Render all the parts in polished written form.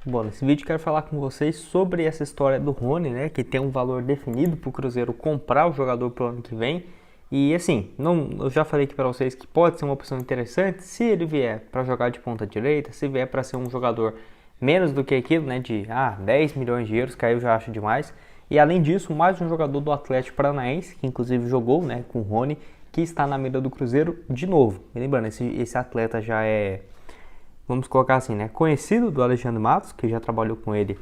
Bom, nesse vídeo quero falar com vocês sobre essa história do Rony, né, que tem um valor definido para o Cruzeiro comprar o jogador para o ano que vem. E assim, eu já falei aqui para vocês que pode ser uma opção interessante se ele vier para jogar de ponta direita, se vier para ser um jogador menos do que aquilo, né, de 10 milhões de euros, que aí eu já acho demais. E além disso, mais um jogador do Atlético Paranaense, que inclusive jogou, né, com o Rony, que está na mira do Cruzeiro de novo. E lembrando, esse atleta já é, vamos colocar assim, né, conhecido do Alexandre Matos, que já trabalhou com ele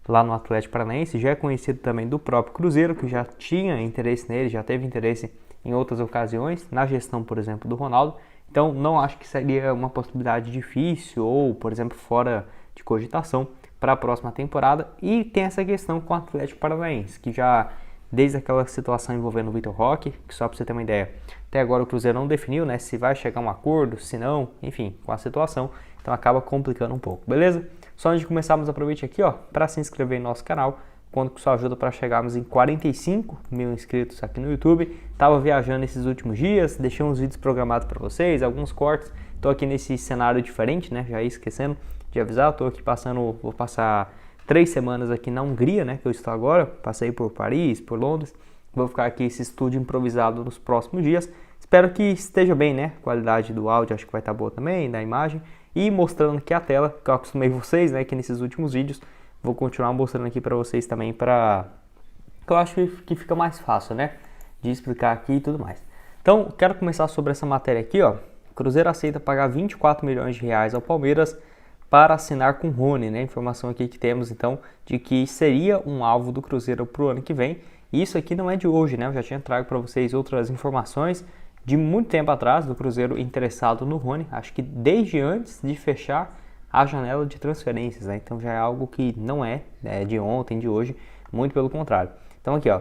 lá no Atlético Paranaense, já é conhecido também do próprio Cruzeiro, que já tinha interesse nele, já teve interesse em outras ocasiões, na gestão, por exemplo, do Ronaldo. Então, não acho que seria uma possibilidade difícil ou, por exemplo, fora de cogitação para a próxima temporada. E tem essa questão com o Atlético Paranaense, que já, desde aquela situação envolvendo o Vitor Roque, que só para você ter uma ideia, até agora o Cruzeiro não definiu, né, se vai chegar a um acordo, se não, enfim, com a situação. Então acaba complicando um pouco, beleza? Só antes de começarmos, aproveite aqui, ó, para se inscrever em nosso canal. Conto com sua ajuda para chegarmos em 45 mil inscritos aqui no YouTube. Tava viajando esses últimos dias, deixei uns vídeos programados para vocês, alguns cortes. Tô aqui nesse cenário diferente, né? Já ia esquecendo de avisar, tô aqui vou passar 3 semanas aqui na Hungria, né? Que eu estou agora. Passei por Paris, por Londres. Vou ficar aqui esse estúdio improvisado nos próximos dias. Espero que esteja bem, né? A qualidade do áudio acho que vai estar boa também, da imagem. E mostrando aqui a tela, que eu acostumei vocês, né? Que nesses últimos vídeos vou continuar mostrando aqui para vocês também, que eu acho que fica mais fácil, né? De explicar aqui e tudo mais. Então, quero começar sobre essa matéria aqui, ó. O Cruzeiro aceita pagar 24 milhões de reais ao Palmeiras para assinar com o Rony, né? Informação aqui que temos, então, de que seria um alvo do Cruzeiro para o ano que vem. E isso aqui não é de hoje, né? Eu já tinha trago para vocês outras informações de muito tempo atrás do Cruzeiro interessado no Rony. Acho que desde antes de fechar a janela de transferências, né? Então já é algo que não é de ontem, de hoje, muito pelo contrário. Então aqui, ó,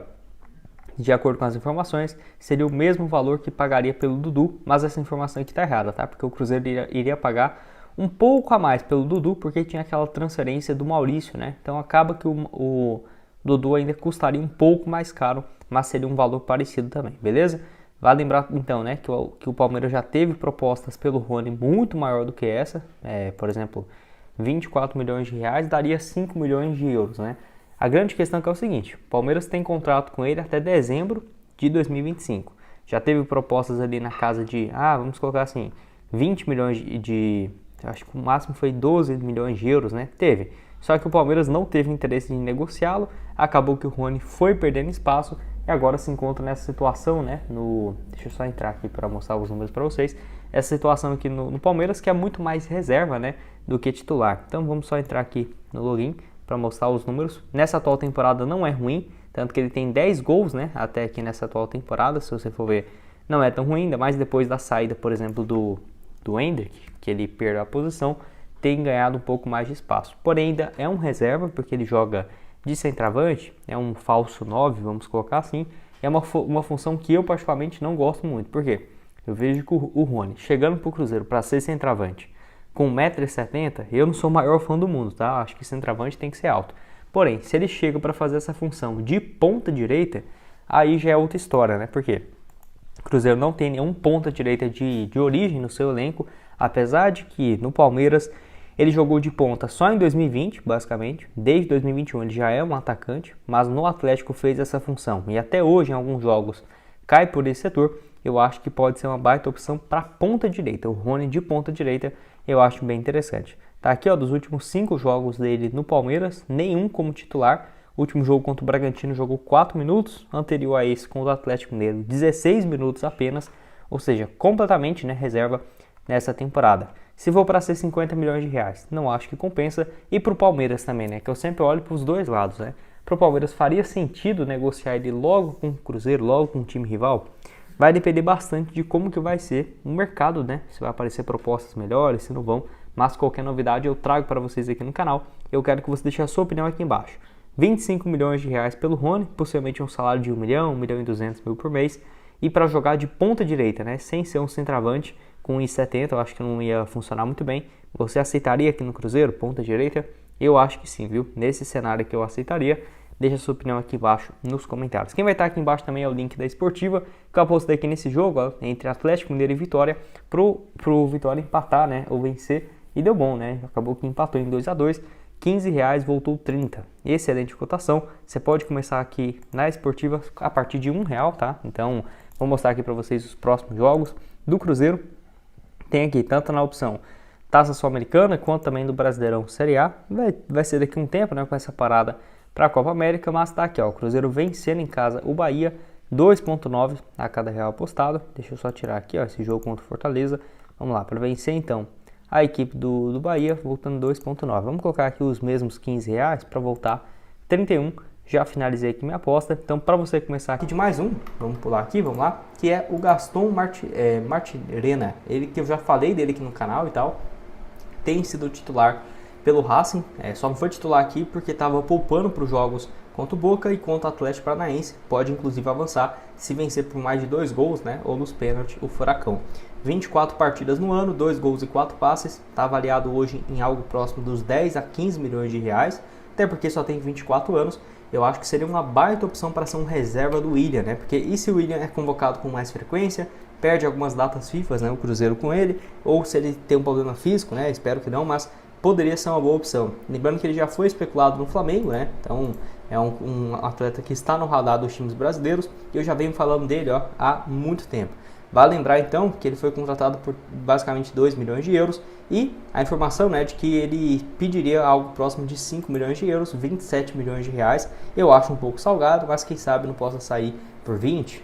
de acordo com as informações, seria o mesmo valor que pagaria pelo Dudu, mas essa informação aqui tá errada, tá? Porque o Cruzeiro iria pagar um pouco a mais pelo Dudu, porque tinha aquela transferência do Maurício, né? Então acaba que o Dudu ainda custaria um pouco mais caro, mas seria um valor parecido também, beleza? Vale lembrar então, né, que o Palmeiras já teve propostas pelo Rony muito maior do que essa, por exemplo, 24 milhões de reais daria 5 milhões de euros, né? A grande questão é o seguinte, o Palmeiras tem contrato com ele até dezembro de 2025. Já teve propostas ali na casa de, vamos colocar assim, 20 milhões acho que o máximo foi 12 milhões de euros, né? Teve. Só que o Palmeiras não teve interesse em negociá-lo, acabou que o Rony foi perdendo espaço e agora se encontra nessa situação, né? Deixa eu só entrar aqui para mostrar os números para vocês. Essa situação aqui no Palmeiras que é muito mais reserva, né? Do que titular. Então vamos só entrar aqui no login para mostrar os números. Nessa atual temporada não é ruim, tanto que ele tem 10 gols, né? Até aqui nessa atual temporada, se você for ver, não é tão ruim, ainda mais depois da saída, por exemplo, do Hendrick, que ele perdeu a posição, tem ganhado um pouco mais de espaço. Porém, ainda é um reserva, porque ele joga de centroavante, é um falso 9, vamos colocar assim. É uma função que eu particularmente não gosto muito. Por quê? Eu vejo que o Rony, chegando para o Cruzeiro para ser centroavante, com 1,70 m, eu não sou o maior fã do mundo, tá? Acho que centroavante tem que ser alto. Porém, se ele chega para fazer essa função de ponta direita, aí já é outra história, né? Por quê? O Cruzeiro não tem nenhum ponta direita de origem no seu elenco, apesar de que no Palmeiras ele jogou de ponta só em 2020, basicamente. Desde 2021 ele já é um atacante, mas no Atlético fez essa função. E até hoje, em alguns jogos, cai por esse setor. Eu acho que pode ser uma baita opção para ponta direita. O Rony de ponta direita eu acho bem interessante. Tá aqui, ó, dos últimos 5 jogos dele no Palmeiras, nenhum como titular. O último jogo contra o Bragantino jogou 4 minutos. Anterior a esse, contra o Atlético Mineiro, 16 minutos apenas. Ou seja, completamente, né, reserva nessa temporada. Se for para ser 50 milhões de reais, não acho que compensa. E para o Palmeiras também, né? Que eu sempre olho para os dois lados, né? Para o Palmeiras faria sentido negociar ele logo com o Cruzeiro, logo com o time rival? Vai depender bastante de como que vai ser o mercado, né? Se vai aparecer propostas melhores, se não vão. Mas qualquer novidade eu trago para vocês aqui no canal. Eu quero que você deixe a sua opinião aqui embaixo. 25 milhões de reais pelo Rony, possivelmente um salário de 1 milhão, 1 milhão e 200 mil por mês. E para jogar de ponta direita, né? Sem ser um centroavante, com 1,70, eu acho que não ia funcionar muito bem. Você aceitaria aqui no Cruzeiro, ponta direita? Eu acho que sim, viu? Nesse cenário que eu aceitaria. Deixa a sua opinião aqui embaixo nos comentários. Quem vai estar aqui embaixo também é o link da Esportiva, que eu postei aqui nesse jogo, ó, entre Atlético Mineiro e Vitória, pro Vitória empatar, né? Ou vencer. E deu bom, né? Acabou que empatou em 2-2. R$15, voltou 30. Excelente cotação. Você pode começar aqui na esportiva a partir de R$1, tá? Então, vou mostrar aqui para vocês os próximos jogos do Cruzeiro. Tem aqui tanto na opção Taça Sul-Americana quanto também do Brasileirão Série A. Vai ser daqui um tempo, né, com essa parada para a Copa América, mas tá aqui, ó, o Cruzeiro vencendo em casa o Bahia, 2,9 a cada real apostado. Deixa eu só tirar aqui, ó, esse jogo contra o Fortaleza. Vamos lá, para vencer então a equipe do Bahia, voltando 2,9. Vamos colocar aqui os mesmos R$15 para voltar 31. Já finalizei aqui minha aposta. Então, para você começar aqui de mais um, vamos pular aqui, vamos lá, que é o Gaston Martirena. Ele que eu já falei dele aqui no canal e tal, tem sido titular pelo Racing. Só não foi titular aqui porque estava poupando para os jogos contra o Boca e contra o Atlético Paranaense. Pode inclusive avançar se vencer por mais de 2 gols, né? Ou nos pênaltis, o Furacão. 24 partidas no ano, 2 gols e 4 passes. Está avaliado hoje em algo próximo dos 10 a 15 milhões de reais. Até porque só tem 24 anos. Eu acho que seria uma baita opção para ser um reserva do William, né? Porque e se o William é convocado com mais frequência, perde algumas datas FIFA, né? O Cruzeiro com ele. Ou se ele tem um problema físico, né? Espero que não, mas poderia ser uma boa opção. Lembrando que ele já foi especulado no Flamengo, né? Então é um atleta que está no radar dos times brasileiros e eu já venho falando dele, ó, há muito tempo. Vale lembrar então que ele foi contratado por basicamente 2 milhões de euros e a informação, né, de que ele pediria algo próximo de 5 milhões de euros, 27 milhões de reais. Eu acho um pouco salgado, mas quem sabe não possa sair por 20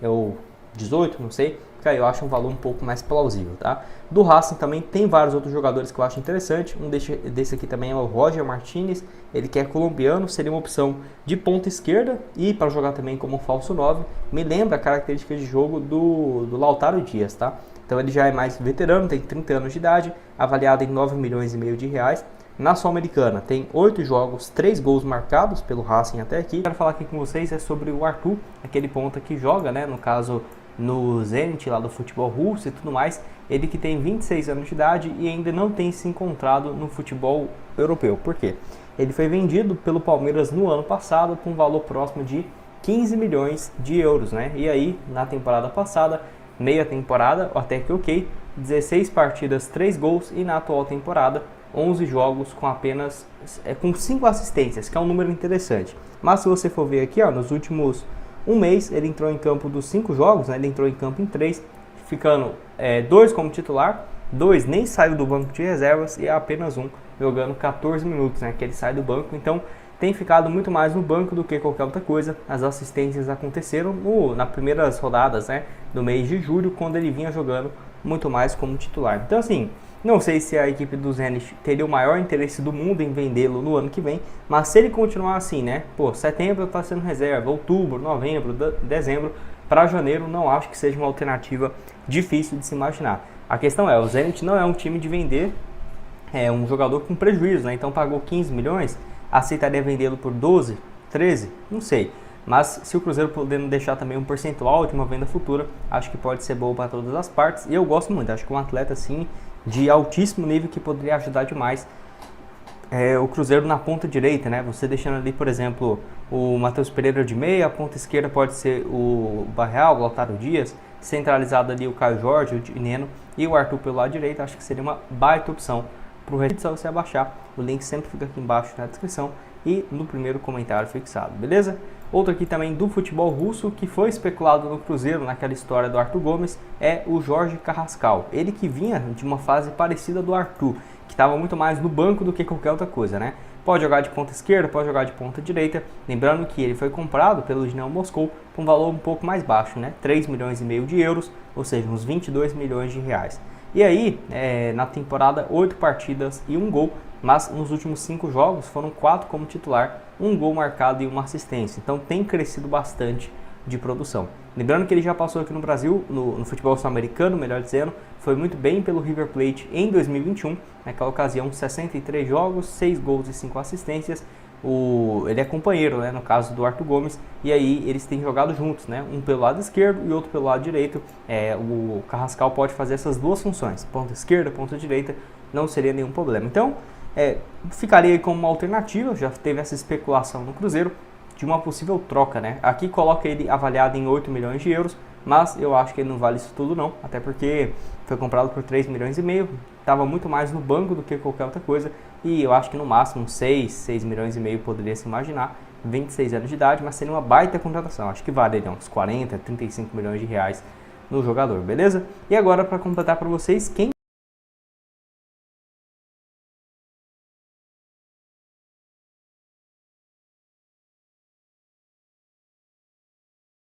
ou 18, não sei. Aí eu acho um valor um pouco mais plausível, tá? Do Racing também tem vários outros jogadores que eu acho interessante. Um desse aqui também é o Roger Martinez. Ele que é colombiano, seria uma opção de ponta esquerda e para jogar também como falso 9. Me lembra a característica de jogo do Lautaro Dias, tá? Então ele já é mais veterano, tem 30 anos de idade, avaliado em 9 milhões e meio de reais. Na Sul-Americana tem 8 jogos, 3 gols marcados pelo Racing até aqui. Quero falar aqui com vocês sobre o Arthur, aquele ponta que joga, né, no caso no Zenit lá do futebol russo e tudo mais. Ele que tem 26 anos de idade e ainda não tem se encontrado no futebol europeu. Por quê? Ele foi vendido pelo Palmeiras no ano passado com um valor próximo de 15 milhões de euros, né? E aí, na temporada passada, meia temporada, até que ok, 16 partidas, 3 gols e na atual temporada, 11 jogos com apenas com 5 assistências, que é um número interessante. Mas se você for ver aqui, ó, nos últimos um mês ele entrou em campo dos 5 jogos, né? Ele entrou em campo em 3, ficando 2 como titular, 2 nem saiu do banco de reservas e apenas um jogando 14 minutos, né? Que ele sai do banco, então tem ficado muito mais no banco do que qualquer outra coisa. As assistências aconteceram nas primeiras rodadas, né, do mês de julho, quando ele vinha jogando muito mais como titular. Então assim, não sei se a equipe do Zenit teria o maior interesse do mundo em vendê-lo no ano que vem, mas se ele continuar assim, né, setembro está sendo reserva, outubro, novembro, dezembro, para janeiro não acho que seja uma alternativa difícil de se imaginar. A questão o Zenit não é um time de vender um jogador com prejuízo, né, então pagou 15 milhões, aceitaria vendê-lo por 12, 13, não sei. Mas se o Cruzeiro podendo deixar também um percentual de uma venda futura, acho que pode ser boa para todas as partes. E eu gosto muito, acho que um atleta assim de altíssimo nível que poderia ajudar demais o Cruzeiro na ponta direita, né? Você deixando ali, por exemplo, o Matheus Pereira de meia, a ponta esquerda pode ser o Barreal, o Lautaro Dias, centralizado ali o Caio Jorge, o Dineno e o Arthur pelo lado direito. Acho que seria uma baita opção para o resto. Só você abaixar, o link sempre fica aqui embaixo na descrição e no primeiro comentário fixado, beleza? Outro aqui também do futebol russo que foi especulado no Cruzeiro naquela história do Arthur Gomes é o Jorge Carrascal. Ele que vinha de uma fase parecida do Arthur, que estava muito mais no banco do que qualquer outra coisa, né? Pode jogar de ponta esquerda, pode jogar de ponta direita. Lembrando que ele foi comprado pelo Dinamo Moscou por um valor um pouco mais baixo, né? 3 milhões e meio de euros, ou seja, uns 22 milhões de reais. E aí, na temporada, 8 partidas e 1 gol, mas nos últimos 5 jogos foram 4 como titular, 1 gol marcado e 1 assistência. Então tem crescido bastante de produção. Lembrando que ele já passou aqui no Brasil, no futebol sul-americano, melhor dizendo, foi muito bem pelo River Plate em 2021, naquela ocasião 63 jogos, 6 gols e 5 assistências. Ele é companheiro, né, no caso do Arthur Gomes, e aí eles têm jogado juntos, né, um pelo lado esquerdo e outro pelo lado direito. O Carrascal pode fazer essas duas funções, ponta esquerda, ponta direita, não seria nenhum problema. Então, ficaria aí como uma alternativa. Já teve essa especulação no Cruzeiro de uma possível troca, né? Aqui coloca ele avaliado em 8 milhões de euros, mas eu acho que ele não vale isso tudo não, até porque foi comprado por 3 milhões e meio, estava muito mais no banco do que qualquer outra coisa, e eu acho que no máximo 6 milhões e meio poderia se imaginar, 26 anos de idade, mas seria uma baita contratação, acho que vale uns 40, 35 milhões de reais no jogador, beleza? E agora para completar para vocês, quem